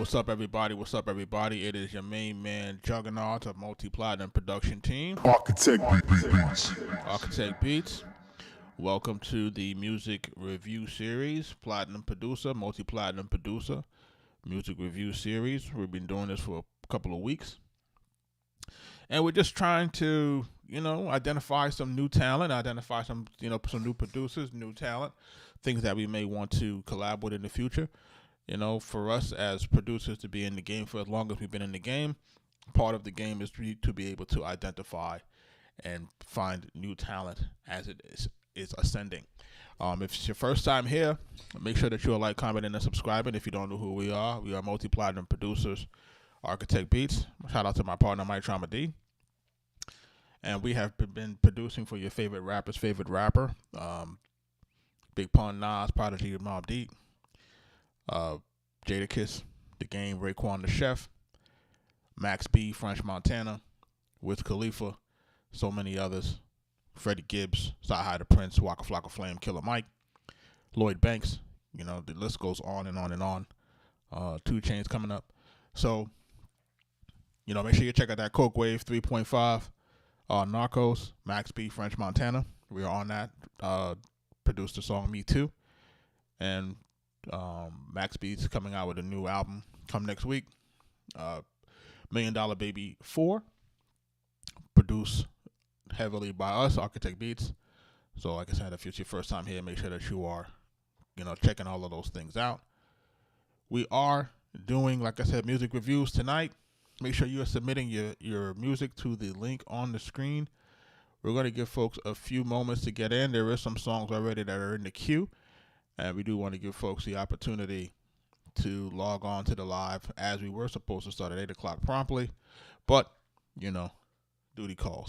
What's up, everybody? What's up, everybody? It is your main man, Juggernaut of Multi-Platinum Production Team. Arkatech Beatz. Arkatech Beatz. Welcome to the music review series. Platinum producer, multi-platinum producer, music review series. We've been doing this for a couple of weeks. And we're just trying to, identify some new talent, identify some new producers, new talent, things that we may want to collab with in the future. For us as producers to be in the game for as long as we've been in the game, part of the game is to be able to identify and find new talent as it is ascending. If it's your first time here, make sure that you're commenting, and subscribing. If you don't know who we are multi-platinum producers, Arkatech Beatz. Shout out to my partner, Mike Trauma D. And we have been producing for your favorite rapper's favorite rapper, Big Pun, Nas, Prodigy, Mobb Deep. Jadakiss, The Game, Raekwon the Chef, Max B, French Montana, Wiz Khalifa, so many others, Freddie Gibbs, Sci-Hi the Prince, Waka Flocka Flame, Killer Mike, Lloyd Banks, the list goes on and on and on. 2 Chainz coming up. So, make sure you check out that Coke Wave 3.5, Narcos, Max B, French Montana. We are on that. Produced the song Me Too. And Max B's coming out with a new album come next week. $1 Million Baby 4, produced heavily by us, Arkatech Beatz. So like I said, if it's your first time here, make sure that you are, checking all of those things out. We are doing, like I said, music reviews tonight. Make sure you are submitting your music to the link on the screen. We're going to give folks a few moments to get in. There is some songs already that are in the queue. And we do want to give folks the opportunity to log on to the live as we were supposed to start at 8 o'clock promptly. But, duty calls.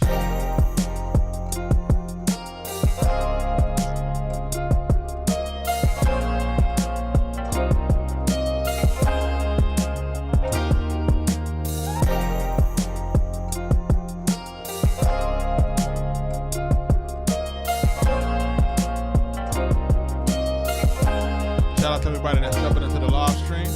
Shout out to everybody that's jumping into the live stream.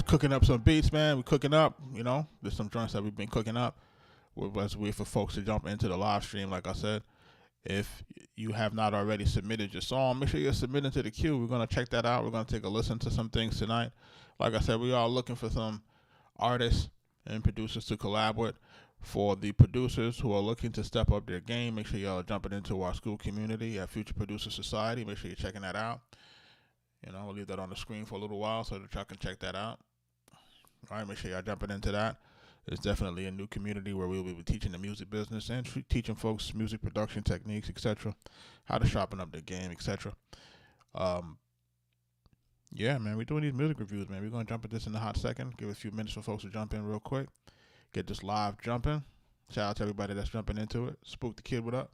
Cooking up some beats, man. We're cooking up, there's some joints that we've been cooking up. Let's wait for folks to jump into the live stream. Like I said, if you have not already submitted your song, make sure you're submitting to the queue. We're going to check that out. We're going to take a listen to some things tonight. Like I said, we are looking for some artists and producers to collab with. For the producers who are looking to step up their game, make sure y'all are jumping into our school community at Future Producer Society. Make sure you're checking that out. We'll leave that on the screen for a little while so that y'all can check that out. All right, make sure y'all jumping into that. It's definitely a new community where we'll be teaching the music business and teaching folks music production techniques, etc., how to sharpen up their game, etc. Yeah, man, we're doing these music reviews, man. We're going to jump at this in a hot second. Give it a few minutes for folks to jump in real quick. Get this live jumping. Shout out to everybody that's jumping into it. Spook the Kid, what up?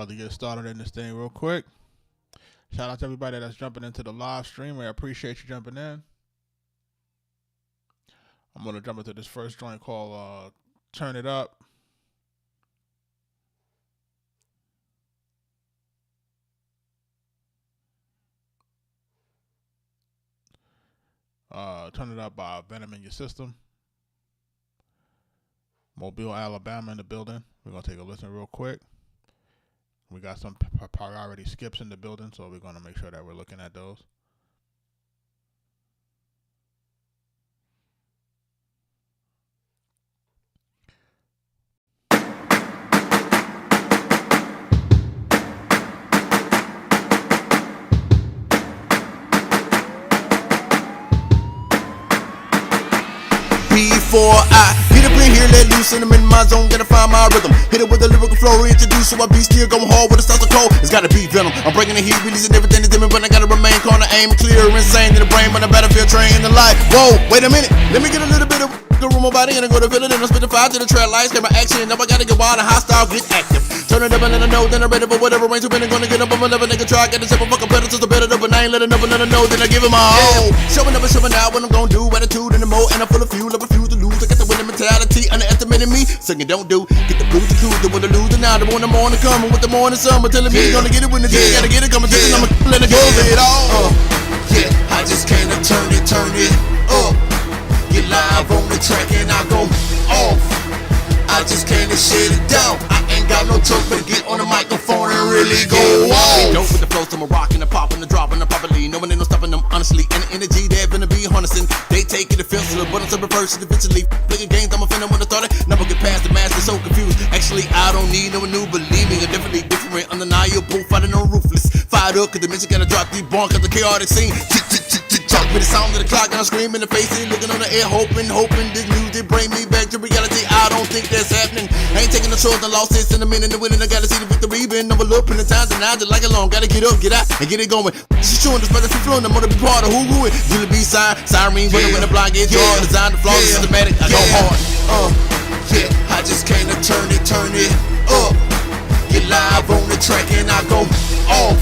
about to get started in this thing real quick. Shout out to everybody that's jumping into the live stream. I appreciate you jumping in. I'm going to jump into this first joint called Turn It Up. Turn It Up by Venom in Your System. Mobile, Alabama in the building. We're going to take a listen real quick. We got some priority skips in the building, so we're going to make sure that we're looking at those. Before I get up in here, let loose, and I'm in my zone, gotta find my rhythm. Hit it with a lyrical flow, reintroduce, so I be still going hard with the stars of cold. It's gotta be venom. I'm breaking the heat, releasing everything that's in me, but I gotta remain calm, aim clear, insane in the brain, when the battlefield train the life. Whoa, wait a minute, let me get a little bit of the room, my body, and I go to feel it, and I spit the fire to the trail lights, get my action, now I gotta get wild and hostile, get active. Turn it up and let her know, then I'm ready for whatever rains, who been gonna get up on my level, nigga try, get the simple fucking pedal, just a better up, but I ain't letting up another know, then I give him my all. Showing up and showing out what I'm gonna do, attitude in the mode, and I'm full of fuel, I refuse to lose, I got the winning mentality, underestimating me, singing don't do, get the blues to cruise, the one to lose, and now the one the morning coming with the morning sun, but telling me you're gonna get it when the day, gotta get it, coming to I'ma let it go, it all. Yeah, I just came to turn it up, get live on the track and I go off. I just came to shit it down. I ain't got no choice but to get on the microphone and really go off. Dope with the flows, I'm rocking and popping and dropping and properly. No one ain't no stopping them honestly. And the energy they're gonna be harnessing. They take it offensively, but I'm so reverse it eventually. Playing games, I'm offending when I started. Never get past the mask, so confused. Actually, I don't need no one new, believe me. I'm definitely different, undeniable, fighting on ruthless. Fired up, cause the mission gotta drop these bonk, cause the chaotic scene. Talk with the sound of the clock and I'm screaming in the face and looking on the air, hoping this music bring me back to reality. I don't think that's happening. I ain't taking the short, the losses in the minute, the winning. I gotta see the victory, been overlooked, and the times denied just like it long. Gotta get up, get out, and get it going. She's showing this better for flowing. I'm gonna be part of who it. Do the B-side, siren, when the blind gets hard. Design the flaws, systematic, I go hard. Yeah, I just came to turn it up. Get live on the track and I go off.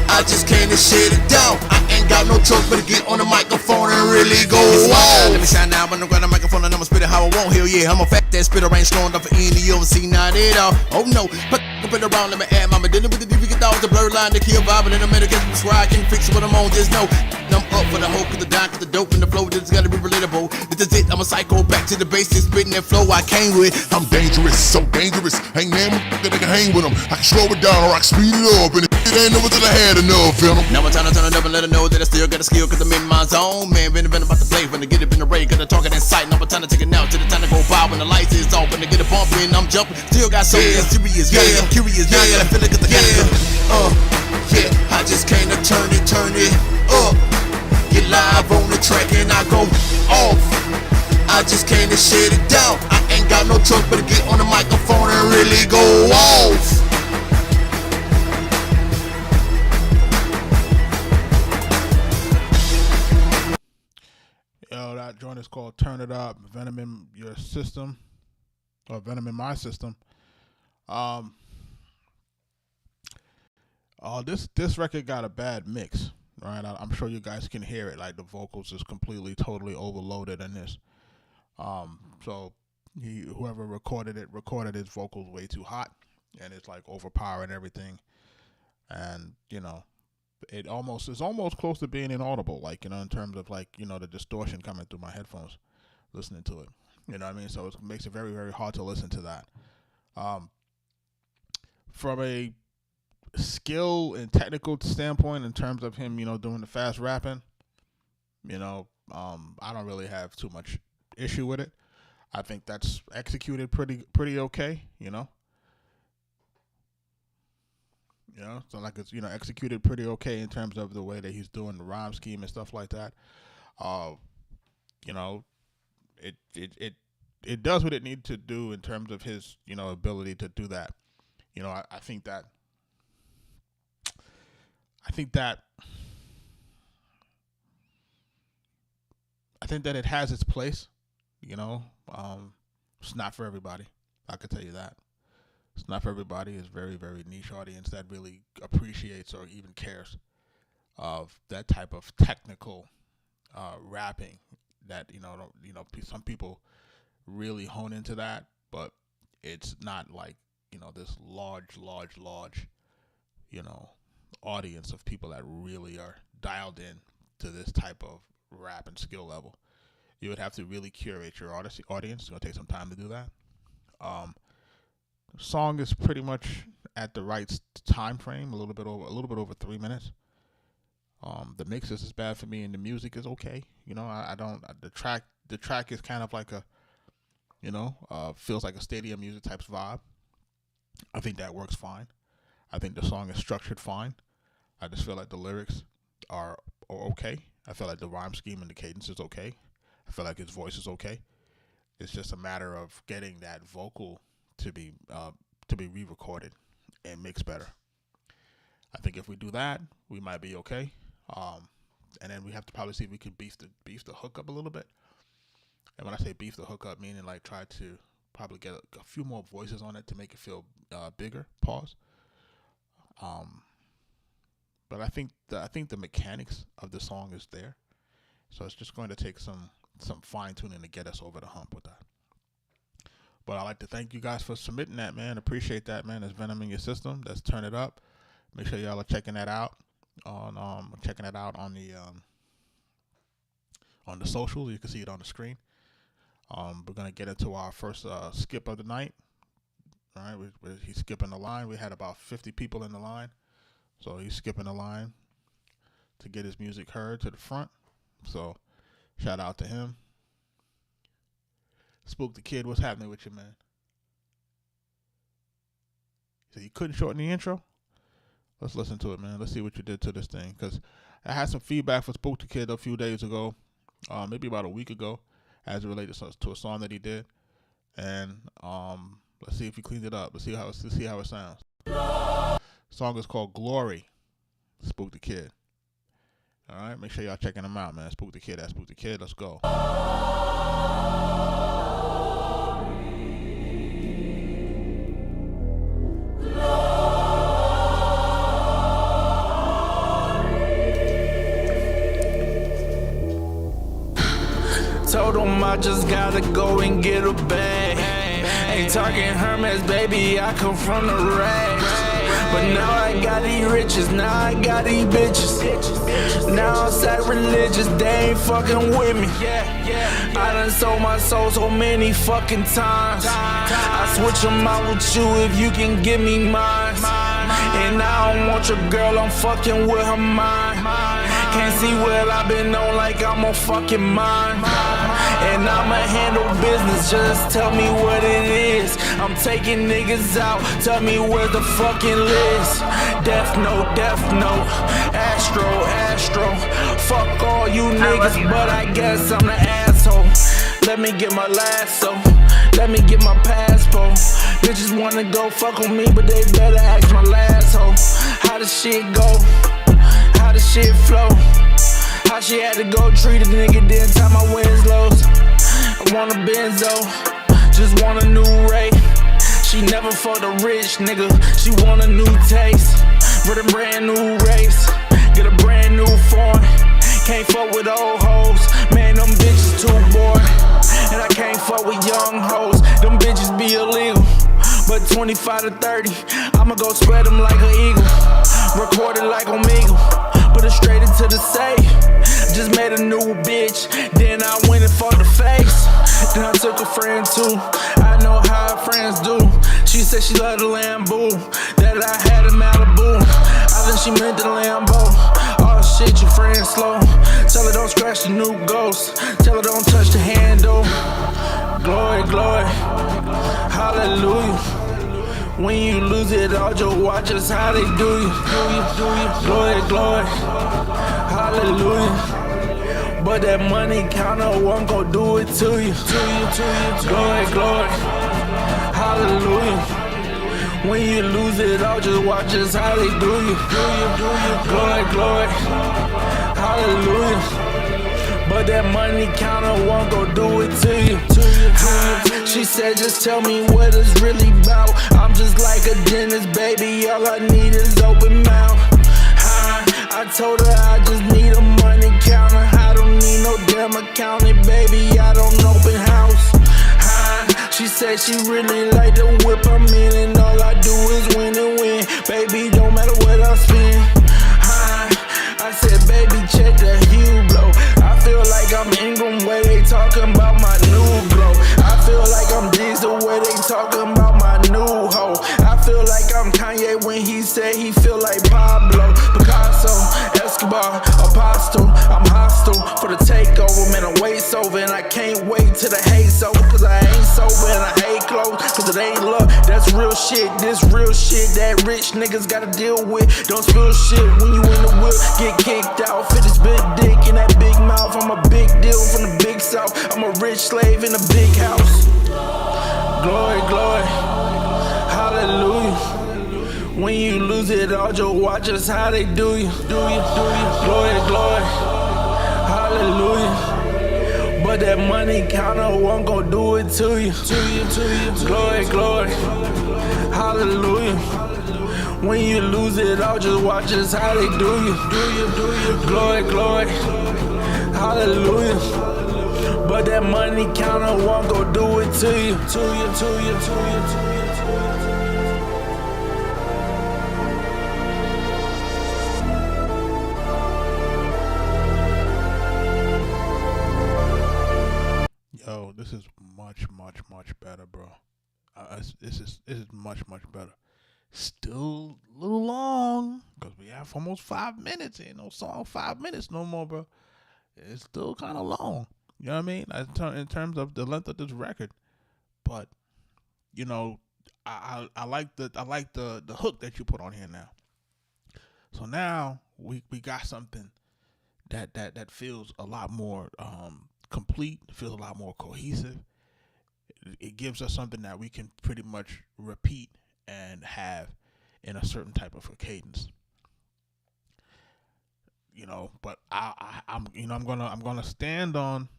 I just came to shit it down. I ain't got no choice but to get on the microphone and really go wild. Let me shine now when I'm on the microphone and I'ma spit it how I want. Hell yeah, I'm a fat that spitter, ain't slowing down for any oversee, not at all. Oh no, put it around, let me add mama. Dealing with the DV dogs, the blur line, the kill vibe, and the medication that's where I can fix what I'm on. Just know I'm up for the hoe, cause the down, cause the dope and the flow, just gotta be relatable. This is it, I'm a psycho, back to the basics, spitting that flow I came with. I'm dangerous, so dangerous. Ain't name that I can hang with them. I can slow it down or I can speed it up, and it ain't never till I had enough, venom. Now I'm trying to turn it up and let her know that I still got a skill, cause I'm in my zone. Man, been about to play when I get up in the ray, cause I talking in sight. Now I'm trying to take it now till the time to go by when the lights is off and I get a bump in, I'm jumping. Still got so serious, yeah, I'm curious, now I gotta feel it cause I got it. Yeah, I just came to turn it up. Get live on the track and I go off. I just came to shit it down. I ain't got no choice but to get on the microphone and really go off. Yo, that joint is called Turn It Up, Venom in Your System, or Venom in My System. This record got a bad mix, right? I'm sure you guys can hear it. Like the vocals is completely, totally overloaded in this. So whoever recorded his vocals way too hot, and it's like overpowering everything, and it's almost close to being inaudible, like in terms of like the distortion coming through my headphones, listening to it. You know what I mean? So it makes it very, very hard to listen to that. From a skill and technical standpoint, in terms of him, doing the fast rapping, I don't really have too much issue with it. I think that's executed pretty okay, so like it's executed pretty okay in terms of the way that he's doing the rhyme scheme and stuff like that. It does what it needs to do in terms of his ability to do that. I think that it has its place. It's not for everybody. I can tell you that. It's not for everybody. It's very, very niche audience that really appreciates or even cares of that type of technical rapping. That some people really hone into that, but it's not like this large audience of people that really are dialed in to this type of rap and skill level. You would have to really curate your audience. It's gonna take some time to do that. Song is pretty much at the right time frame, a little bit over 3 minutes. The mix is bad for me, and the music is okay. I don't. The track is kind of like a, feels like a stadium music type vibe. I think that works fine. I think the song is structured fine. I just feel like the lyrics are okay. I feel like the rhyme scheme and the cadence is okay. I feel like his voice is okay. It's just a matter of getting that vocal to be re-recorded and mixed better. I think if we do that, we might be okay. And then we have to probably see if we can beef the hook up a little bit. And when I say beef the hook up, meaning like try to probably get a few more voices on it to make it feel bigger. Pause. But I think the mechanics of the song is there, so it's just going to take some fine tuning to get us over the hump with that. But I'd like to thank you guys for submitting that, man. Appreciate that, man. There's Venom in your system. Let's turn it up. Make sure y'all are checking that out on the socials. You can see it on the screen. We're gonna get into our first skip of the night. All right, he's skipping the line. We had about 50 people in the line, so he's skipping the line to get his music heard to the front. So shout out to him. Spook the Kid, what's happening with you, man? So you couldn't shorten the intro? Let's listen to it, man. Let's see what you did to this thing, because I had some feedback for Spook the Kid a few days ago, maybe about a week ago, as it related to a song that he did, and let's see if he cleaned it up. Let's see how it sounds. The song is called Glory. Spook the Kid. All right, make sure y'all checking him out, man. Spook the Kid. That's Spook the Kid. Let's go. Told him I just gotta go and get a bag. Ain't talking Hermes, baby, I come from the rags. But now I got these riches, now I got these bitches. Now I'm sacrilegious, they ain't fucking with me. I done sold my soul so many fucking times. I switch them out with you if you can give me mine. And I don't want your girl, I'm fucking with her mind. Can't see what I've been on like I'm on fucking mine. And I'ma handle business, just tell me what it is. I'm taking niggas out, tell me where's the fucking list. Death note, Astro. Fuck all you niggas, but I guess I'm the asshole. Let me get my lasso, let me get my passport. Bitches wanna go fuck on me, but they better ask my last hoe. How the shit go? How the shit flow? How she had to go treat a nigga, then tie my Winslows. I want a Benzo, just want a new Ray. She never fucked a rich nigga, she want a new taste. For the brand new race, get a brand new foreign. Can't fuck with old hoes, man, them bitches too boring. And I can't fuck with young hoes, them bitches be illegal. But 25 to 30, I'ma go spread them like an eagle. Record it like Omegle, put it straight into the safe. Just made a new bitch, then I went and fucked the face. Then I took a friend too, I know how friends do. She said she loved the Lambo, that I had in Malibu. I think she meant the Lambo. Oh shit, your friend slow. Tell her don't scratch the new ghost, tell her don't touch the handle. Glory, glory, hallelujah. When you lose it all, just watch us how they do you. Glory, glory, hallelujah. But that money counter won't go do it to you. Glory, glory, hallelujah. When you lose it all, just watch us how they do you. Glory, glory, hallelujah. but that money counter won't go do it to you. She said, just tell me what it's really about. I'm just like a dentist, baby, all I need is open mouth. I told her I just need a money counter. I don't need no damn accountant, baby, I don't open house. She said she really like the whip I'm in, and all I do is win and win. Baby, don't matter what I spend. I said, baby, check the hue blow. I feel like I'm Ingram where they talking about my new glow. I feel like I'm Diesel where they talking about my new hoe. I feel like I'm Kanye when he said he feel like Pablo, Picasso, Escobar, Apostle. I'm hostile for the takeover, man, I'm way sober, and I can't wait till the hate's over, cause I ain't sober and I hate clothes, cause it ain't love, that's real shit. This real shit that rich niggas gotta deal with. Don't spill shit when you in the whip, get kicked out. Fit this big dick in that big mouth. I'm a big deal from the big south. I'm a rich slave in a big house. Glory, glory, hallelujah. When you lose it all, just watch us how they do you. Glory, glory, hallelujah. But that money counter won't go do it to you. Glory, glory, hallelujah. When you lose it all, just watch us how they do you. Glory, glory, hallelujah. But that money counter won't go do it to you. Yo, this is much better, bro. This is much better. Still a little long because we have almost 5 minutes. Ain't no song 5 minutes no more, bro. It's still kind of long. You know what I mean? In terms of the length of this record, but you know, I like the hook that you put on here now. So now we got something that feels a lot more complete, feels a lot more cohesive. It gives us something that we can pretty much repeat and have in a certain type of a cadence. You know, but I'm gonna stand on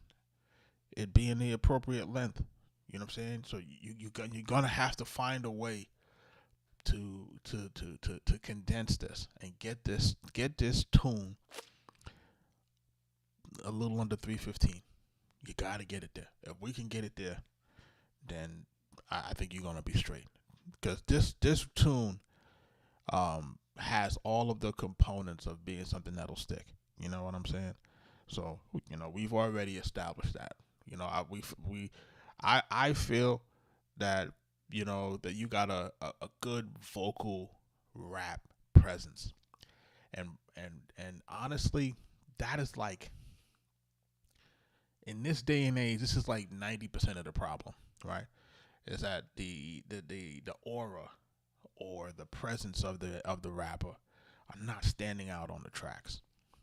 it being the appropriate length. You know what I'm saying? So you're gonna have to find a way to condense this and get this tune a little under 3:15. You gotta get it there. If we can get it there, then I think you're gonna be straight. Because this tune has all of the components of being something that'll stick. You know what I'm saying? So you know we've already established that. You know I feel that you know that you got a good vocal rap presence, and honestly that is like in this day and age this is like 90% of the problem, right? Is that the aura or the presence of the rapper are not standing out on the tracks,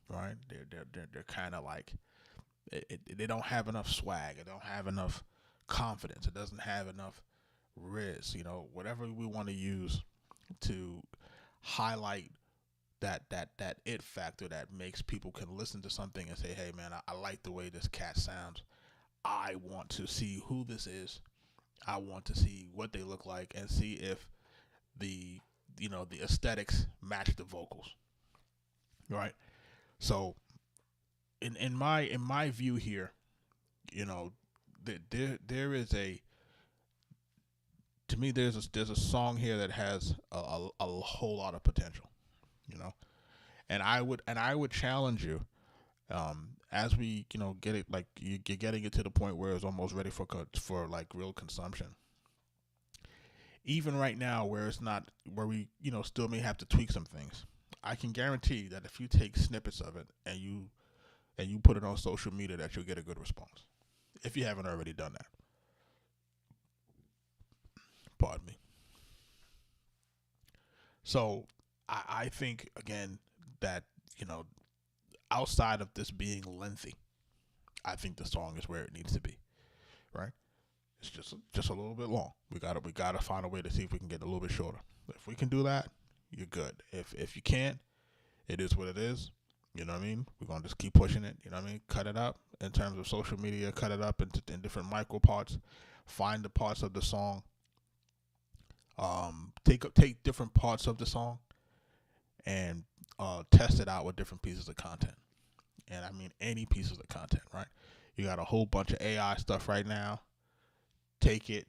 right? They're kind of like they don't have enough swag. It don't have enough confidence. It doesn't have enough riz. You know, whatever we want to use to highlight that it factor that makes people can listen to something and say, hey man, I like the way this cat sounds. I want to see who this is. I want to see what they look like and see if the aesthetics match the vocals, right? So in my view here, you know, there is to me there's a song here that has a whole lot of potential, you know, and I would challenge you, as we get it, like you're getting it to the point where it's almost ready for like real consumption. Even right now, where it's not, where we still may have to tweak some things, I can guarantee that if you take snippets of it and you put it on social media, that you'll get a good response. If you haven't already done that, pardon me. So I think again that outside of this being lengthy, I think the song is where it needs to be, right? It's just a little bit long. We gotta find a way to see if we can get a little bit shorter. If we can do that, you're good. If you can't, it is what it is. You know what I mean? We're gonna just keep pushing it. You know what I mean? Cut it up, in terms of social media, cut it up in different micro parts, find the parts of the song, take different parts of the song and test it out with different pieces of content. And I mean any pieces of content, right? You got a whole bunch of AI stuff right now. Take it,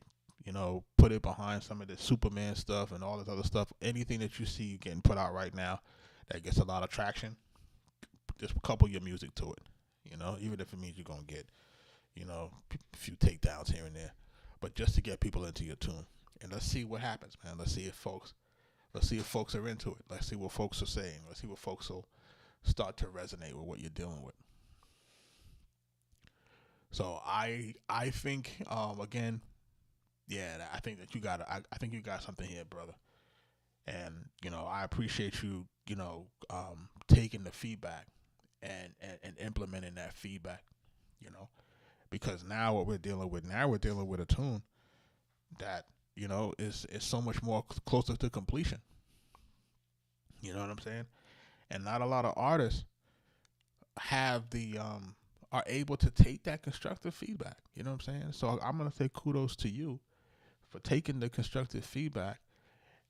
put it behind some of the Superman stuff and all this other stuff. Anything that you see getting put out right now that gets a lot of traction, just couple your music to it. Even if it means you're gonna get, a few takedowns here and there, but just to get people into your tune. And let's see what happens, man. Let's see if folks are into it. Let's see what folks are saying. Let's see what folks will start to resonate with what you're dealing with. So I think again, yeah, I think that I think you got something here, brother. And I appreciate you taking the feedback and implementing that feedback, because now what we're dealing with a tune that is so much more closer to completion. You know what I'm saying? And not a lot of artists have are able to take that constructive feedback. You know what I'm saying? So I'm gonna say kudos to you for taking the constructive feedback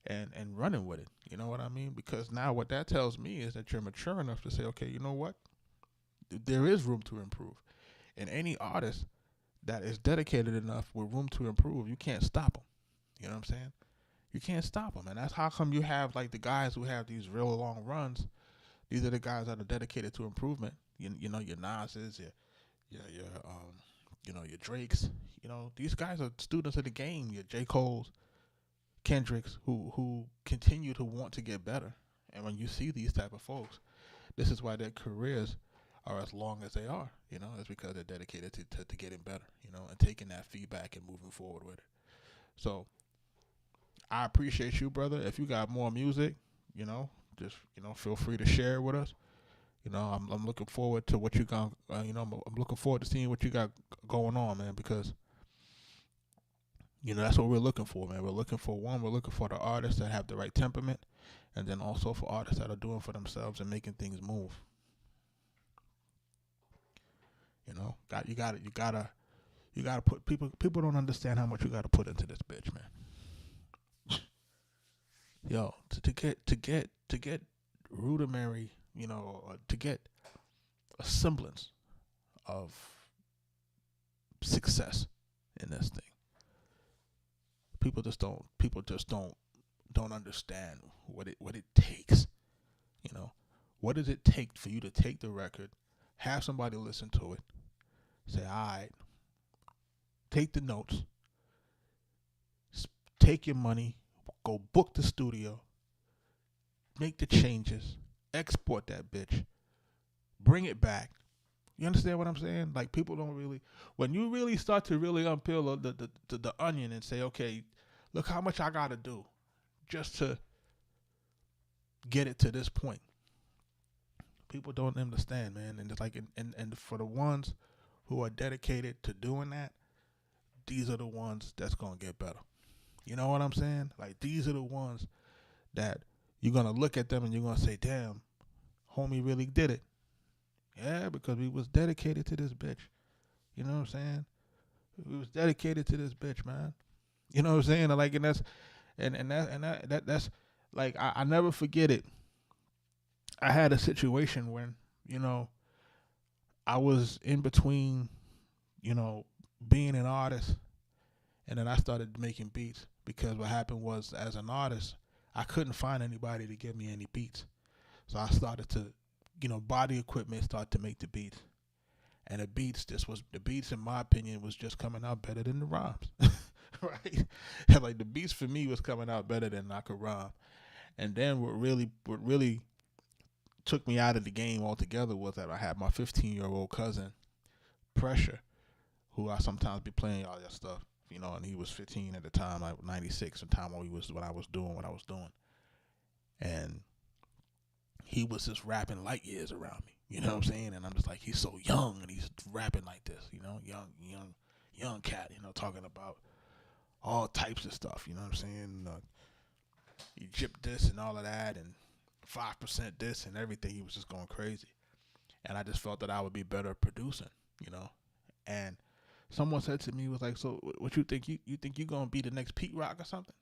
and running with it. You know what I mean? Because now what that tells me is that you're mature enough to say, okay, you know what? There is room to improve. And any artist that is dedicated enough with room to improve, you can't stop them. You know what I'm saying? You can't stop them. And that's how come you have like the guys who have these real long runs. These are the guys that are dedicated to improvement. Your Nas's, your Drakes. These guys are students of the game. Your J. Cole's, Kendricks, who continue to want to get better. And when you see these type of folks, this is why their careers are as long as they are. It's because they're dedicated to getting better. And taking that feedback and moving forward with it. So I appreciate you, brother. If you got more music, just feel free to share it with us. I'm looking forward to what you got. I'm looking forward to seeing what you got going on, man. Because that's what we're looking for, man. We're looking for the artists that have the right temperament, and then also for artists that are doing for themselves and making things move. You gotta put people don't understand how much you gotta put into this bitch, man. Yo, to get rudimentary, to get a semblance of success in this thing. People just don't understand what it takes. What does it take for you to take the record, have somebody listen to it, say, all right, take the notes, take your money, go book the studio, make the changes, export that bitch, bring it back. You understand what I'm saying? Like, people don't really, when you really start to really unpeel the onion and say, okay, look how much I got to do just to get it to this point. People don't understand, man. And it's like, and for the ones who are dedicated to doing that, these are the ones that's going to get better. You know what I'm saying? Like, these are the ones that you're going to look at them and you're going to say, damn, homie really did it. Yeah, because we was dedicated to this bitch. You know what I'm saying? We was dedicated to this bitch, man. You know what I'm saying? Like, and that's like, I never forget it. I had a situation when, I was in between, being an artist, and then I started making beats, because what happened was, as an artist, I couldn't find anybody to give me any beats. So I started to, buy the equipment, start to make the beats. And the beats in my opinion was just coming out better than the rhymes. Right? And like, the beats for me was coming out better than I could rhyme. And then what really took me out of the game altogether was that I had my 15-year-old cousin, Pressure, who I sometimes be playing all that stuff, and he was 15 at the time, like 96, the time when I was doing what I was doing. And he was just rapping light years around me, you know what I'm saying? And I'm just like, he's so young and he's rapping like this, young cat, talking about all types of stuff, you know what I'm saying? Egypt this and all of that, and 5% this and everything. He was just going crazy. And I just felt that I would be better at producing, you know. And someone said to me, was like, so what you think? You think you're going to be the next Pete Rock or something?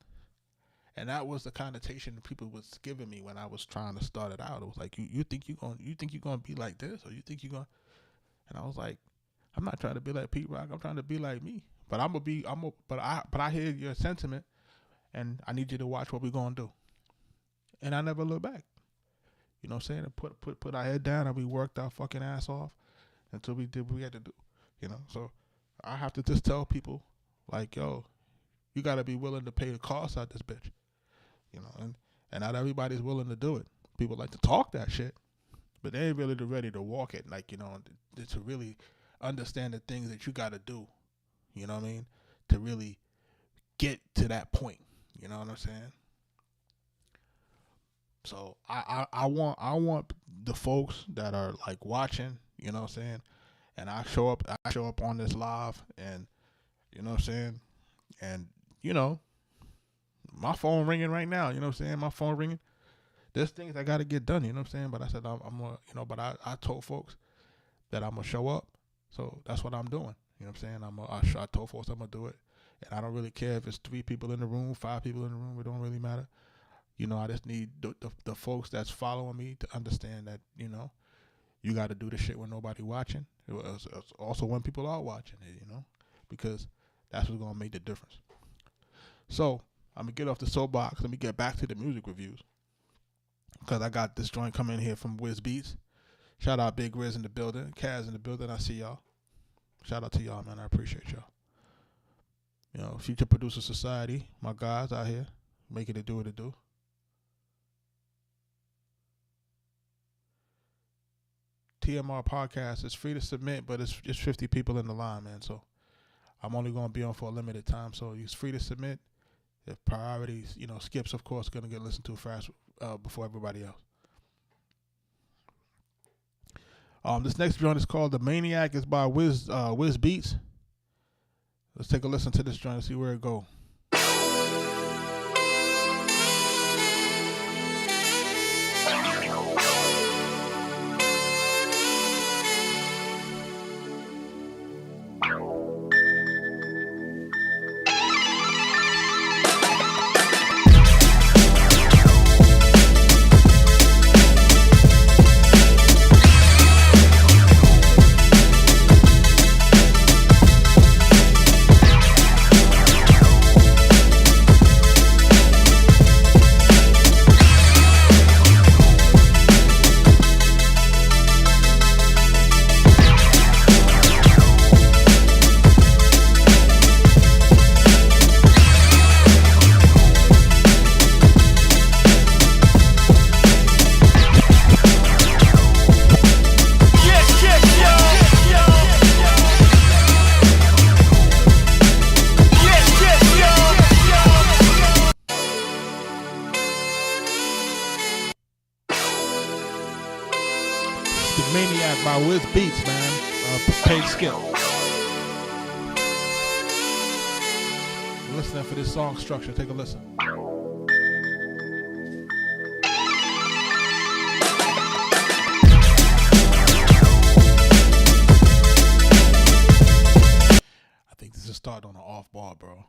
And that was the connotation that people was giving me when I was trying to start it out. It was like, you think you're going to be like this, or you think you're going? And I was like, I'm not trying to be like Pete Rock. I'm trying to be like me. But I hear your sentiment, and I need you to watch what we're gonna do. And I never look back. You know what I'm saying? And put our head down, and we worked our fucking ass off until we did what we had to do. You know, so I have to just tell people, like, yo, you gotta be willing to pay the cost out this bitch. You know, and not everybody's willing to do it. People like to talk that shit, but they ain't really ready to walk it. Like, you know, to really understand the things that you gotta do. You know what I mean? To really get to that point. You know what I'm saying? So I want the folks that are like watching, you know what I'm saying? And I show up on this live, and you know what I'm saying? And you know, my phone ringing right now, you know what I'm saying? My phone ringing. There's things I got to get done, you know what I'm saying? But I said I'm gonna, you know, but I told folks that I'm gonna show up. So that's what I'm doing. You know what I'm saying? I told folks I'm going to do it. And I don't really care if it's 3 people in the room, 5 people in the room. It don't really matter. You know, I just need the folks that's following me to understand that, you know, you got to do the shit when nobody watching. It's also when people are watching it, you know, because that's what's going to make the difference. So I'm going to get off the soapbox. Let me get back to the music reviews, because I got this joint coming in here from Wiz Beats. Shout out Big Riz in the building. Kaz in the building. I see y'all. Shout out to y'all, man. I appreciate y'all. You know, Future Producer Society, my guys out here, making it do what it do. TMR Podcast is free to submit, but it's just 50 people in the line, man. So I'm only going to be on for a limited time. So it's free to submit. If priorities, you know, Skips, of course, going to get listened to fast before everybody else. This next joint is called The Maniac. It's by Wiz Beats. Let's take a listen to this joint and see where it goes. Maniac by Wiz Beats, man. Paid skill. Listening for this song structure. Take a listen. I think this is starting on an off bar, bro.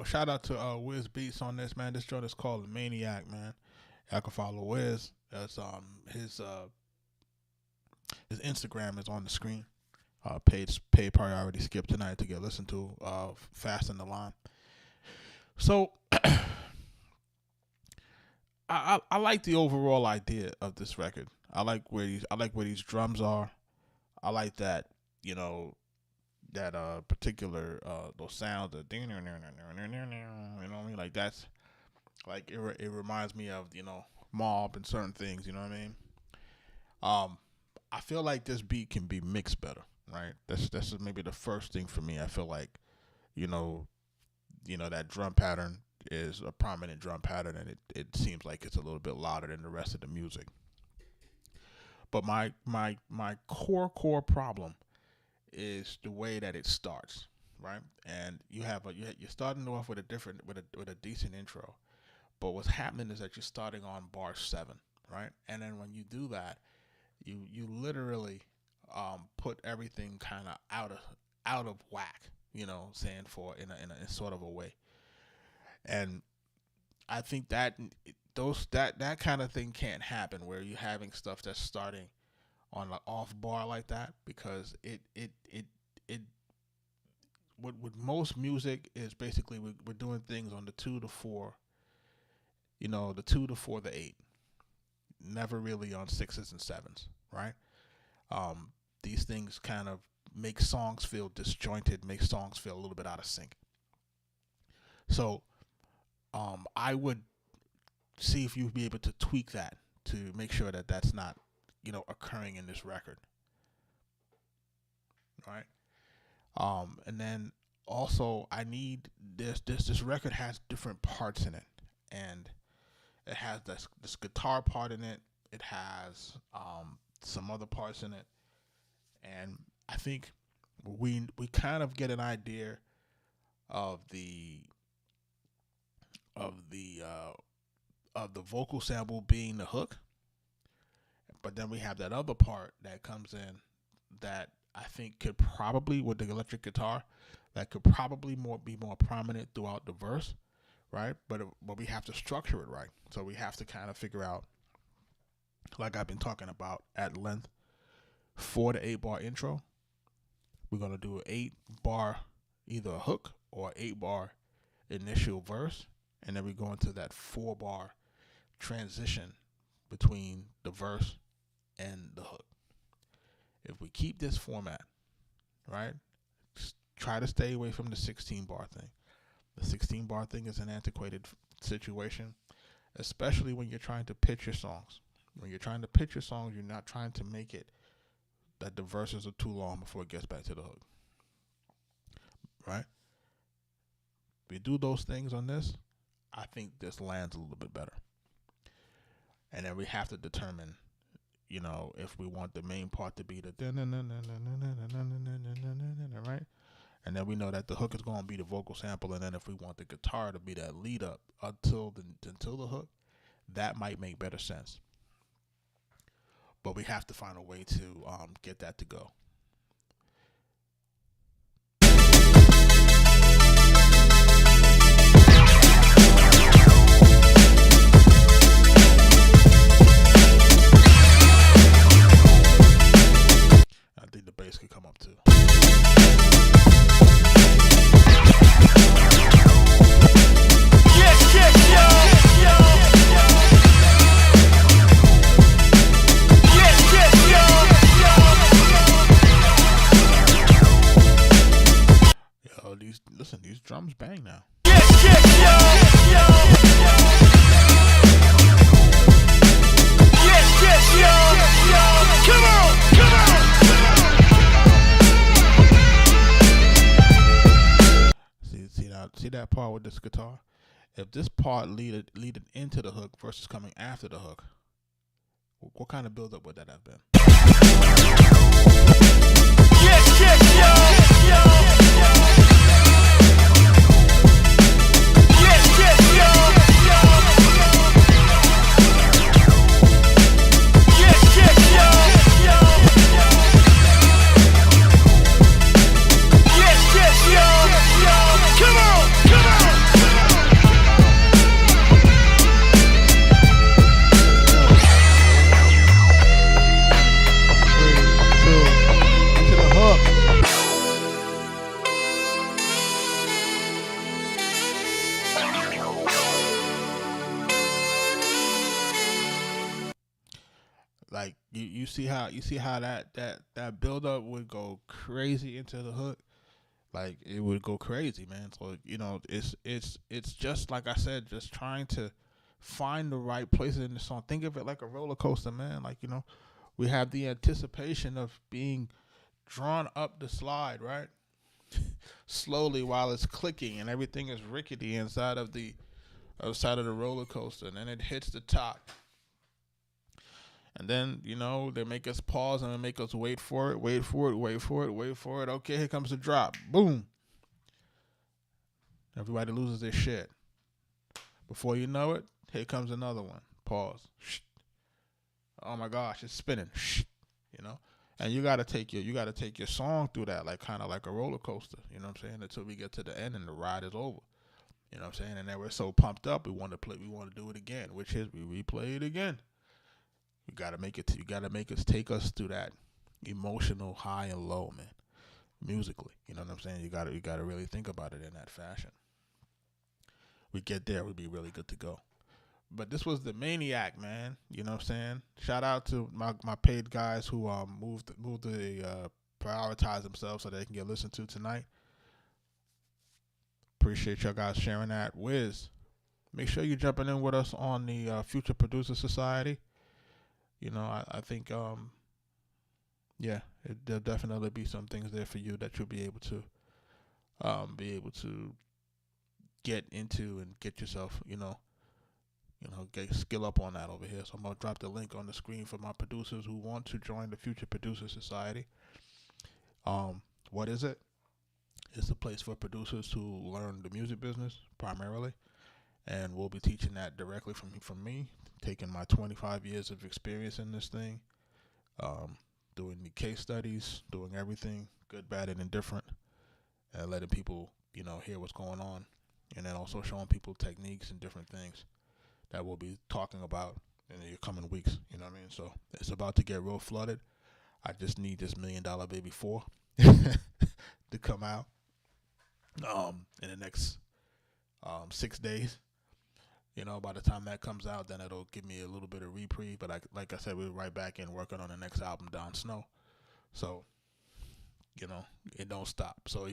shout out to Wiz Beatz on this, man. This joint is called Maniac, man. Y'all can follow Wiz. That's his Instagram is on the screen. Paid priority skip tonight to get listened to fast in the line. So I like the overall idea of this record. I like where these drums are. I like that, you know, that particular those sounds of, you know what I mean? Like that's like it reminds me of, you know, Mob and certain things, you know what I mean? I feel like this beat can be mixed better, right? That's maybe the first thing for me. I feel like, you know that drum pattern is a prominent drum pattern, and it seems like it's a little bit louder than the rest of the music. But my core problem is the way that it starts, right? And you're starting off with a decent intro, but what's happening is that you're starting on bar 7, right? And then when you do that, you literally put everything kind of out of whack, you know, saying for in a sort of a way. And I think that that kind of thing can't happen where you're having stuff that's starting on an off bar like that, because it with most music is basically we're doing things on the 2 to 4, you know, the 2 to 4 to 8, never really on 6s and 7s, right? These things kind of make songs feel disjointed, make songs feel a little bit out of sync. So I would see if you'd be able to tweak that to make sure that that's not, you know, occurring in this record, right? And then also I need this record has different parts in it, and it has this guitar part in it. It has some other parts in it, and I think we kind of get an idea of the vocal sample being the hook, but then we have that other part that comes in that I think could probably, with the electric guitar, that could probably be more prominent throughout the verse, right? But we have to structure it right. So we have to kind of figure out, like I've been talking about at length, 4 to 8 bar intro. We're gonna do an 8 bar, either a hook or 8 bar initial verse, and then we go into that 4 bar transition between the verse and the hook. If we keep this format, right, try to stay away from the 16 bar thing. The 16 bar thing is an antiquated situation, especially when you're trying to pitch your songs. When you're trying to pitch your songs, you're not trying to make it that the verses are too long before it gets back to the hook, right? If we do those things on this, I think this lands a little bit better. And then we have to determine, you know, if we want the main part to be the right, and then we know that the hook is going to be the vocal sample, and then if we want the guitar to be that lead up until the hook, that might make better sense. But we have to find a way to get that to go. I think the bass could come up too. These drums bang now. Come on. See that part with this guitar? If this part leaded into the hook versus coming after the hook, what kind of build up would that have been? Come on. Like you see how that build up would go crazy into the hook. Like it would go crazy, man. So it's just like I said, just trying to find the right places in the song. Think of it like a roller coaster, man. Like we have the anticipation of being drawn up the slide, right? Slowly while it's clicking and everything is rickety inside of the roller coaster, and then it hits the top. And then, they make us pause and they make us wait for it. Okay, here comes the drop. Boom. Everybody loses their shit. Before you know it, here comes another one. Pause. Oh my gosh, it's spinning. And you gotta take your song through that, like kind of like a roller coaster. You know what I'm saying? Until we get to the end and the ride is over. You know what I'm saying? And then we're so pumped up, we want to do it again, which is we replay it again. You gotta make us take us through that emotional high and low, man. Musically, you know what I'm saying? You gotta really think about it in that fashion. We get there, we'd be really good to go. But this was the Maniac, man. You know what I'm saying? Shout out to my paid guys who moved to prioritize themselves so they can get listened to tonight. Appreciate y'all guys sharing that. Wiz, make sure you're jumping in with us on the Future Producer Society. I think, there'll definitely be some things there for you that you'll be able to get into and get yourself, get skill up on that over here. So I'm going to drop the link on the screen for my producers who want to join the Future Producer Society. What is it? It's a place for producers to learn the music business primarily. And we'll be teaching that directly from me, taking my 25 years of experience in this thing, doing the case studies, doing everything, good, bad, and indifferent, and letting people, hear what's going on, and then also showing people techniques and different things that we'll be talking about in the coming weeks. You know what I mean? So it's about to get real flooded. I just need this $1 Million Baby 4 to come out in the next 6 days. By the time that comes out, then it'll give me a little bit of reprieve. But like I said, we're right back in working on the next album, Down Snow. So, it don't stop. So,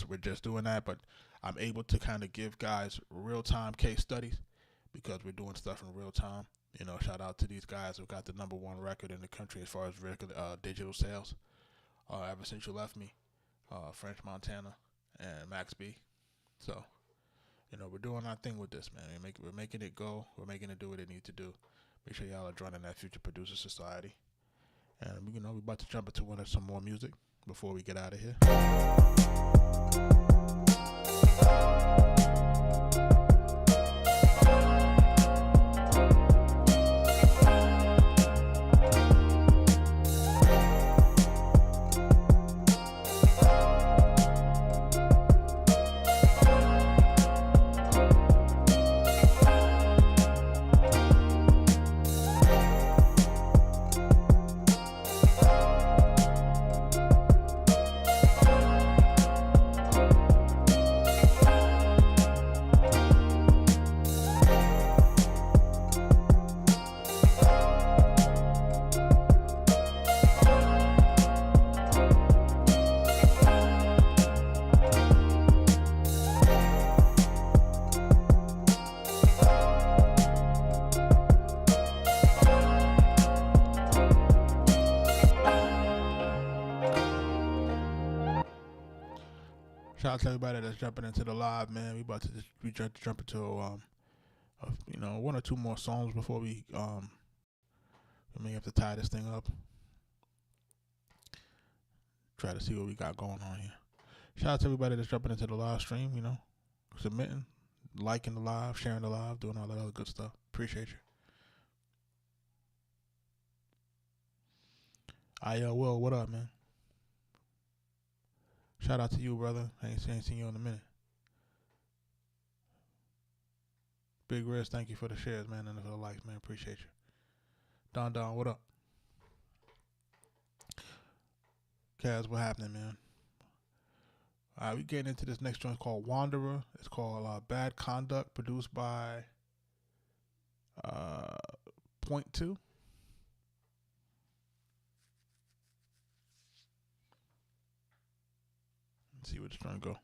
we're just doing that. But I'm able to kind of give guys real-time case studies because we're doing stuff in real time. Shout out to these guys who got the #1 record in the country as far as digital sales. Ever Since You Left Me, French Montana, and Max B. So, we're doing our thing with this, man. We're making it go. We're making it do what it needs to do. Make sure y'all are joining that Future Producer Society. And, we're about to jump into some more music before we get out of here. Shout out to everybody that's jumping into the live, man. We about to jump into 1 or 2 more songs before we may have to tie this thing up. Try to see what we got going on here. Shout out to everybody that's jumping into the live stream, submitting, liking the live, sharing the live, doing all that other good stuff. Appreciate you. Will, what up, man? Shout out to you, brother. I ain't seen you in a minute. Big Riz, thank you for the shares, man, and for the likes, man. Appreciate you. Don, what up? Kaz, what happening, man? All right, we getting into this next joint called Wanderer. It's called Bad Conduct, produced by Point 2. Let's see where it's trying to go.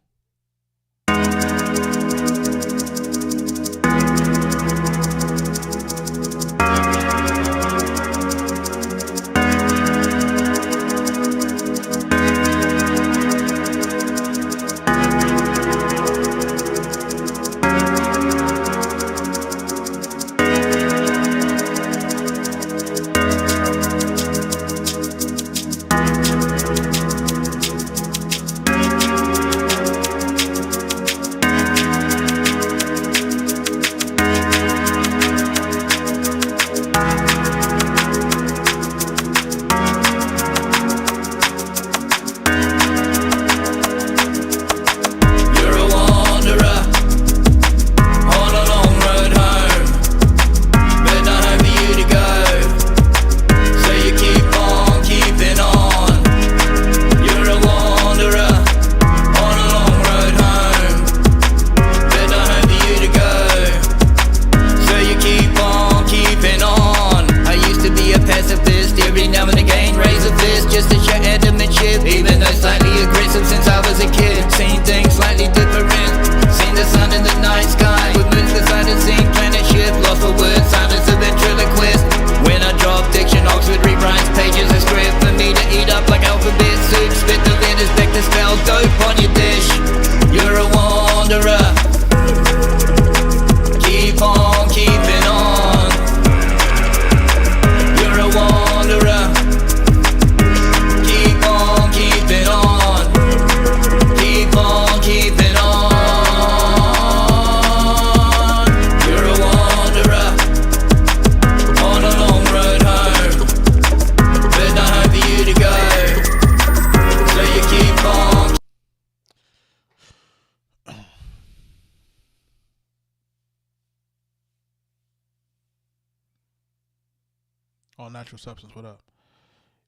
Oh, Natural Substance, what up?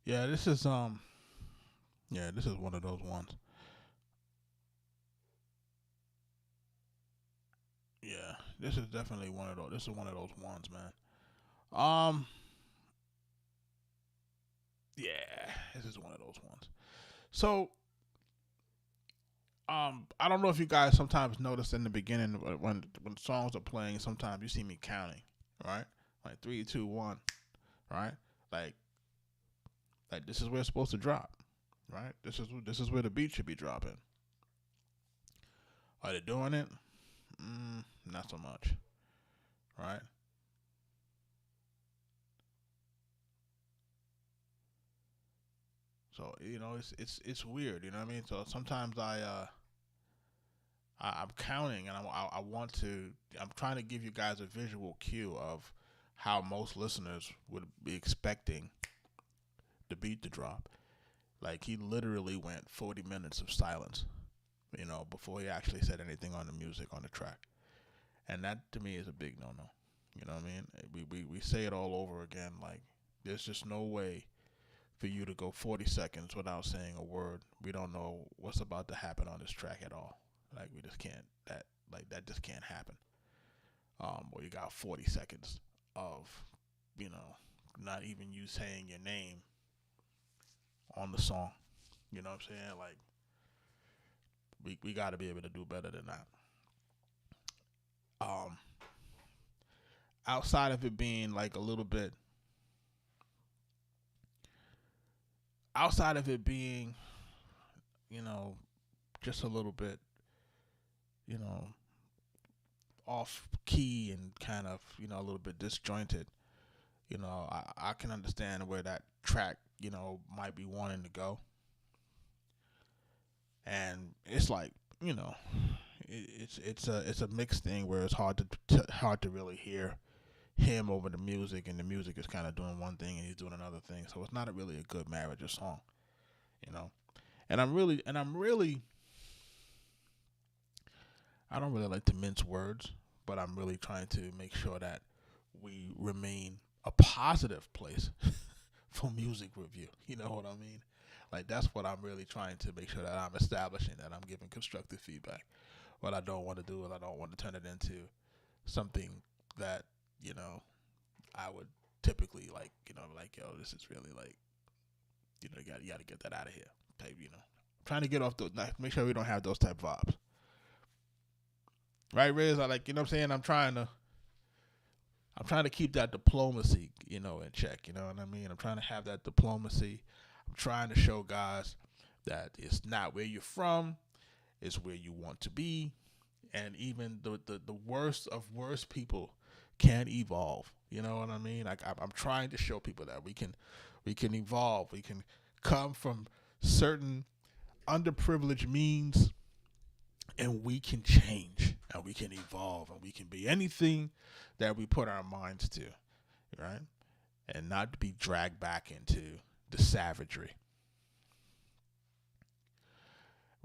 Yeah, this is one of those ones. Yeah, this is definitely one of those. This is one of those ones, man. Yeah, this is one of those ones. So, I don't know if you guys sometimes notice in the beginning when songs are playing, sometimes you see me counting, right? Like 3, 2, 1, right? Like this is where it's supposed to drop, right? This is where the beat should be dropping. Are they doing it? Not so much, right? So it's weird, you know what I mean? So sometimes I'm counting and I'm trying to give you guys a visual cue of how most listeners would be expecting the beat to drop. Like he literally went 40 minutes of silence, before he actually said anything on the music on the track. And that to me is a big no-no. You know what I mean? We say it all over again. Like there's just no way for you to go 40 seconds without saying a word. We don't know what's about to happen on this track at all. Like we just can't. That just can't happen. Or you got 40 seconds of, not even you saying your name on the song. You know what I'm saying? Like we got to be able to do better than that. Outside of it being like a little bit, outside of it being, just a little bit, off key and kind of, a little bit disjointed, I can understand where that track, might be wanting to go. And it's like, it's a mixed thing where it's hard to really hear him over the music, and the music is kind of doing one thing and he's doing another thing. So it's not really a good marriage of song, And I don't really like to mince words, but I'm really trying to make sure that we remain a positive place for music review. You know what I mean? Like that's what I'm really trying to make sure that I'm establishing, that I'm giving constructive feedback. What I don't want to do is I don't want to turn it into something that, I would typically like, yo, this is really like, you got to get that out of here type, Trying to get off those, like, make sure we don't have those type of vibes. Right, Riz? I like, you know what I'm saying? I'm trying to keep that diplomacy, you know, in check. You know what I mean? I'm trying to have that diplomacy. I'm trying to show guys that it's not where you're from, it's where you want to be. And even the worst of worst people can evolve. You know what I mean? Like, I'm trying to show people that we can evolve. We can come from certain underprivileged means, and we can change, and we can evolve, and we can be anything that we put our minds to, right? And not to be dragged back into the savagery.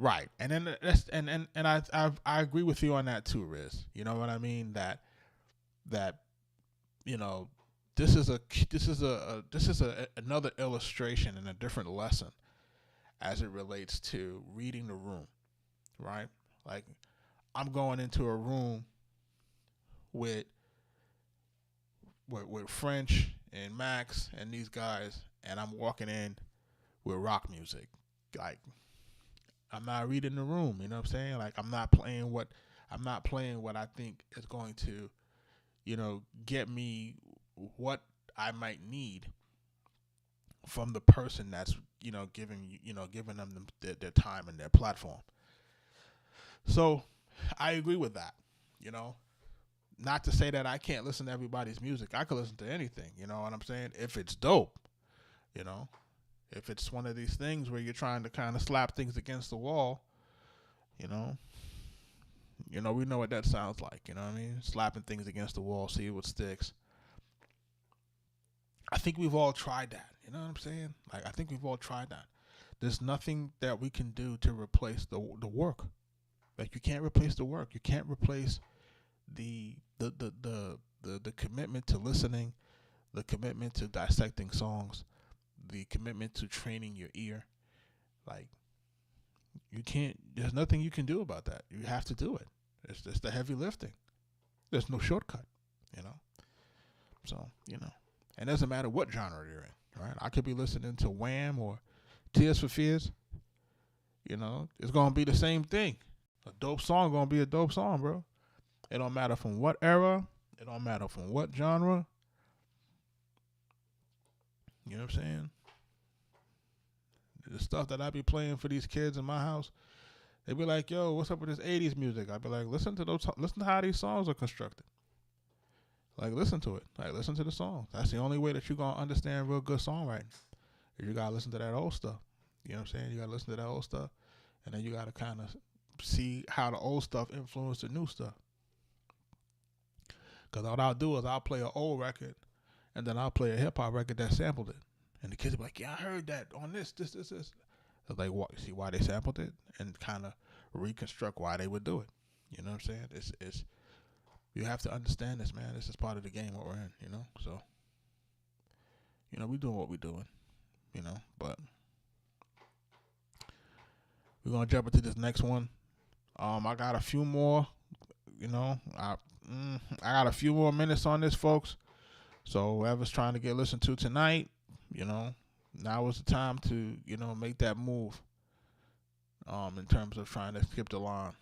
Right. And then that's and I agree with you on that too, Riz. You know what I mean? That you know, this is another illustration and a different lesson as it relates to reading the room, right? Like, I'm going into a room with French and Max and these guys, and I'm walking in with rock music. Like, I'm not reading the room, you know what I'm saying? Like, I'm not playing what I think is going to, you know, get me what I might need from the person that's, you know, giving them their time and their platform. So I agree with that, you know. Not to say that I can't listen to everybody's music. I could listen to anything, you know what I'm saying? If it's dope, you know. If it's one of these things where you're trying to kind of slap things against the wall, you know, we know what that sounds like, you know what I mean? Slapping things against the wall, see what sticks. I think we've all tried that, you know what I'm saying? Like, I think we've all tried that. There's nothing that we can do to replace the work. Like, you can't replace the work. You can't replace the commitment to listening, the commitment to dissecting songs, the commitment to training your ear. Like, you can't, there's nothing you can do about that. You have to do it. It's just the heavy lifting. There's no shortcut, you know? So, you know, and it doesn't matter what genre you're in, right? I could be listening to Wham or Tears for Fears. You know, it's going to be the same thing. A dope song going to be a dope song, bro. It don't matter from what era. It don't matter from what genre. You know what I'm saying? The stuff that I be playing for these kids in my house, they be like, yo, what's up with this 80s music? I be like, listen to how these songs are constructed. Like, listen to it. Like, listen to the songs. That's the only way that you're going to understand real good songwriting. You got to listen to that old stuff. You know what I'm saying? You got to listen to that old stuff. And then you got to kind of see how the old stuff influenced the new stuff. Because what I'll do is I'll play an old record, and then I'll play a hip-hop record that sampled it. And the kids will be like, yeah, I heard that on this. I was like, see why they sampled it? And kind of reconstruct why they would do it. You know what I'm saying? It's you have to understand this, man. This is part of the game what we're in, you know? So, you know, we're doing what we're doing, you know? But we're going to jump into this next one. I got a few more, you know. I got a few more minutes on this, folks. So whoever's trying to get listened to tonight, you know, now is the time to, you know, make that move in terms of trying to skip the line.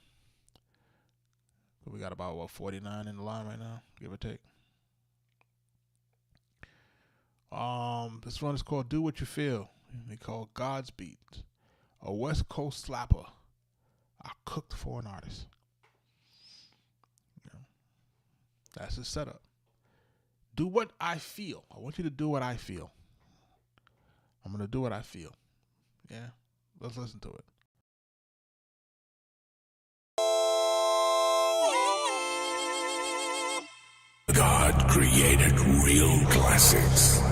We got about, 49 in the line right now, give or take. This one is called Do What You Feel. They call God's Beat. A West Coast slapper. I cooked for an artist. You know, that's his setup. Do what I feel. I want you to do what I feel. I'm going to do what I feel. Yeah? Let's listen to it. God created real classics.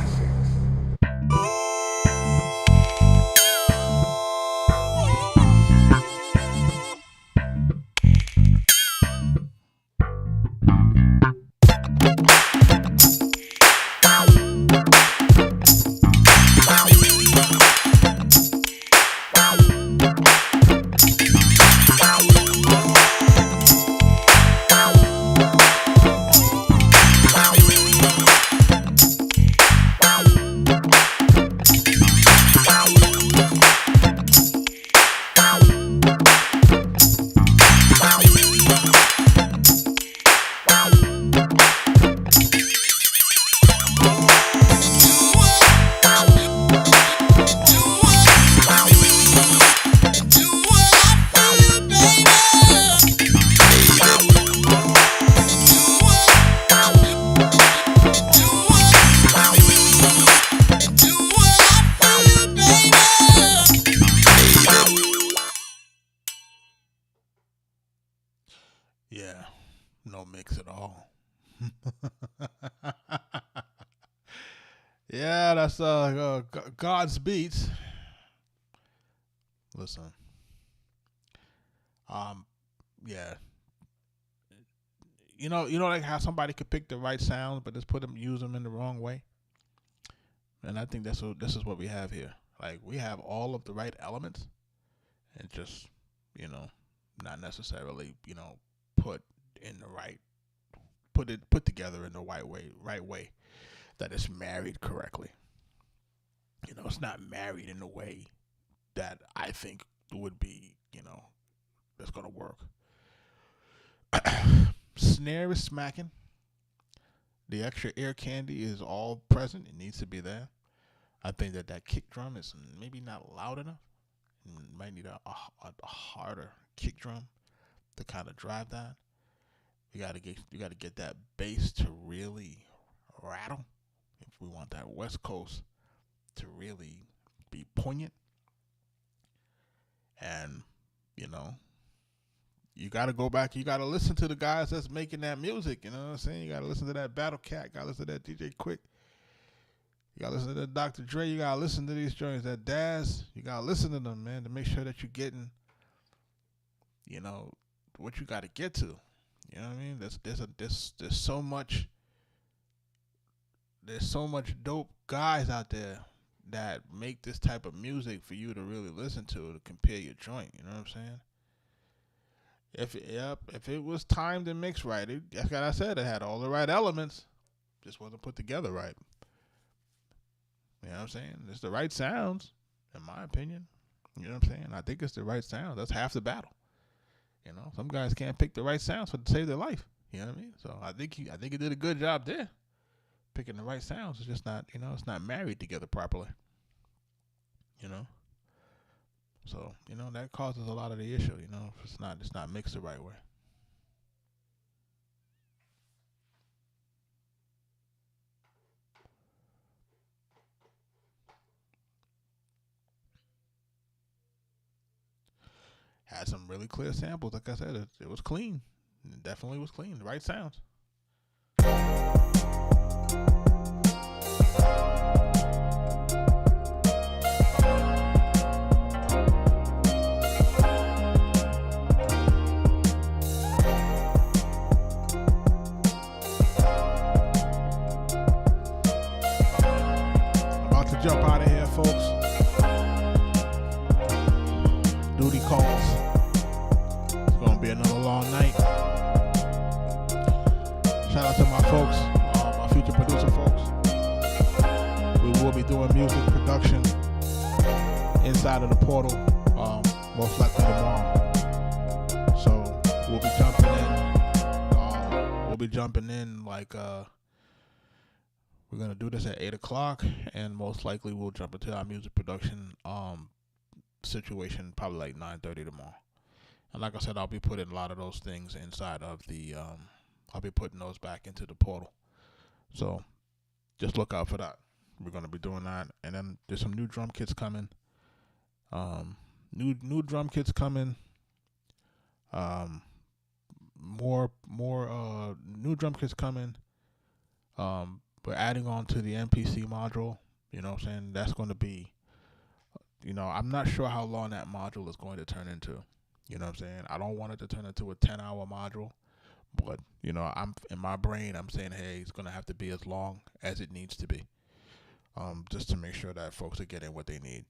all. Yeah, that's God's Beats. Listen, yeah, like how somebody could pick the right sounds, but just use them in the wrong way. And I think this is what we have here. Like, we have all of the right elements, and just, not necessarily, put together in the right way that it's married correctly. It's not married in a way that I think would be, that's gonna work. Snare is smacking. The extra air candy is all present. It needs to be there. I think that kick drum is maybe not loud enough. You might need a harder kick drum to kind of drive that. You gotta get that bass to really rattle if we want that West Coast to really be poignant. And you gotta go back. You gotta listen to the guys that's making that music. You know what I'm saying? You gotta listen to that Battle Cat. Gotta listen to that DJ Quick. You gotta listen to that Dr. Dre. You gotta listen to these joints. That Daz. You gotta listen to them, man, to make sure that you're getting, what you gotta get to. You know what I mean? There's so much. There's so much dope guys out there that make this type of music for you to really listen to compare your joint. You know what I'm saying? If it was timed and mixed right, like I said, it had all the right elements, just wasn't put together right. You know what I'm saying? It's the right sounds, in my opinion. You know what I'm saying? I think it's the right sound. That's half the battle. Some guys can't pick the right sounds to save their life. You know what I mean? So I think he did a good job there, picking the right sounds. It's just not, it's not married together properly. So, that causes a lot of the issue, if it's not mixed the right way. Had some really clear samples. Like I said, it was clean. It definitely was clean. The right sounds. About to jump out of here, folks. Duty calls. It's gonna be another long night. Shout out to my folks, my future producer folks. We will be doing music production inside of the portal, most likely tomorrow. So we'll be jumping in. Like we're gonna do this at 8:00, and most likely we'll jump into our music production situation probably like 9:30 tomorrow. And like I said, I'll be putting a lot of those things inside of the I'll be putting those back into the portal. So just look out for that. We're gonna be doing that. And then there's some new drum kits coming. New drum kits coming. More new drum kits coming. We're adding on to the MPC module. You know what I'm saying? That's gonna be, I'm not sure how long that module is going to turn into. You know what I'm saying? I don't want it to turn into a 10-hour module, but I'm in my brain, I'm saying, hey, it's going to have to be as long as it needs to be, just to make sure that folks are getting what they need.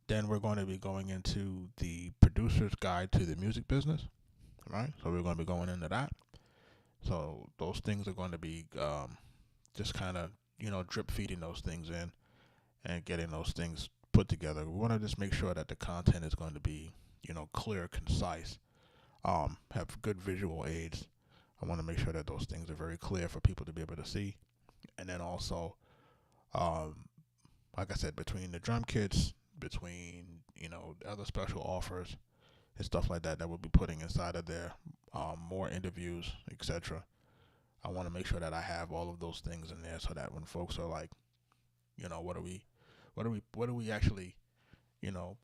Then we're going to be going into the producer's guide to the music business, right? So we're going to be going into that. So those things are going to be just kind of, drip feeding those things in and getting those things put together. We want to just make sure that the content is going to be, clear, concise, have good visual aids. I want to make sure that those things are very clear for people to be able to see. And then also, like I said, between the drum kits, between, other special offers and stuff like that we'll be putting inside of there, more interviews, etc. I want to make sure that I have all of those things in there so that when folks are like, what are we actually,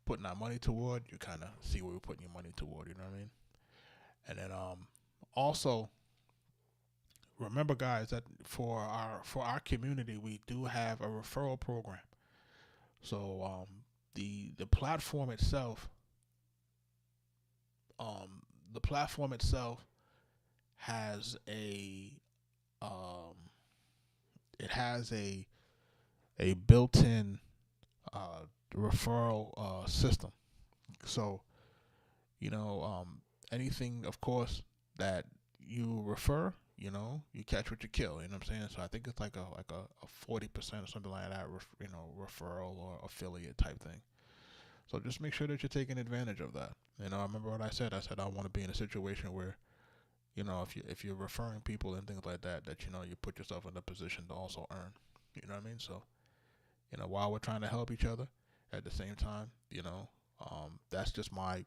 putting our money toward, you kind of see where we're putting your money toward, you know what I mean? And then also, remember, guys, that for our community, we do have a referral program. So the platform itself, has a built-in referral system. So, anything, of course, that you refer, you catch what you kill. You know what I'm saying? So I think it's like a 40% or something like that, referral or affiliate type thing. So just make sure that you're taking advantage of that. I remember what I said. I said I want to be in a situation where, if you're referring people and things like that, you put yourself in a position to also earn. You know what I mean? So, while we're trying to help each other, at the same time, that's just my,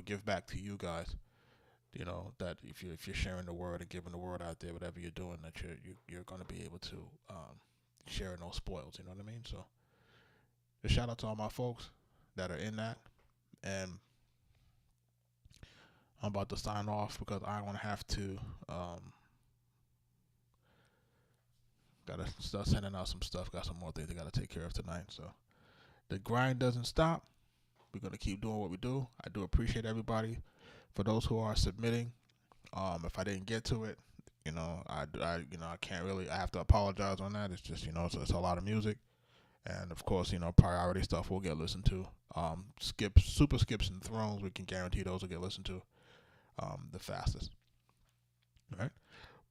give back to you guys. That if you're sharing the word and giving the word out there, whatever you're doing, that you're going to be able to share in those spoils. You know what I mean? So, just shout out to all my folks that are in that, and I'm about to sign off because I'm gonna have to gotta start sending out some stuff. Got some more things I gotta take care of tonight. So the grind doesn't stop. We're gonna keep doing what we do. I do appreciate everybody. For those who are submitting, if I didn't get to it, I can't really. I have to apologize on that. It's just it's a lot of music. And of course, priority stuff will get listened to. Super skips and thrones, we can guarantee those will get listened to the fastest. All right.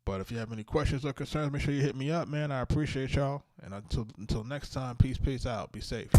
But if you have any questions or concerns, make sure you hit me up, man. I appreciate y'all. And until next time, peace out. Be safe.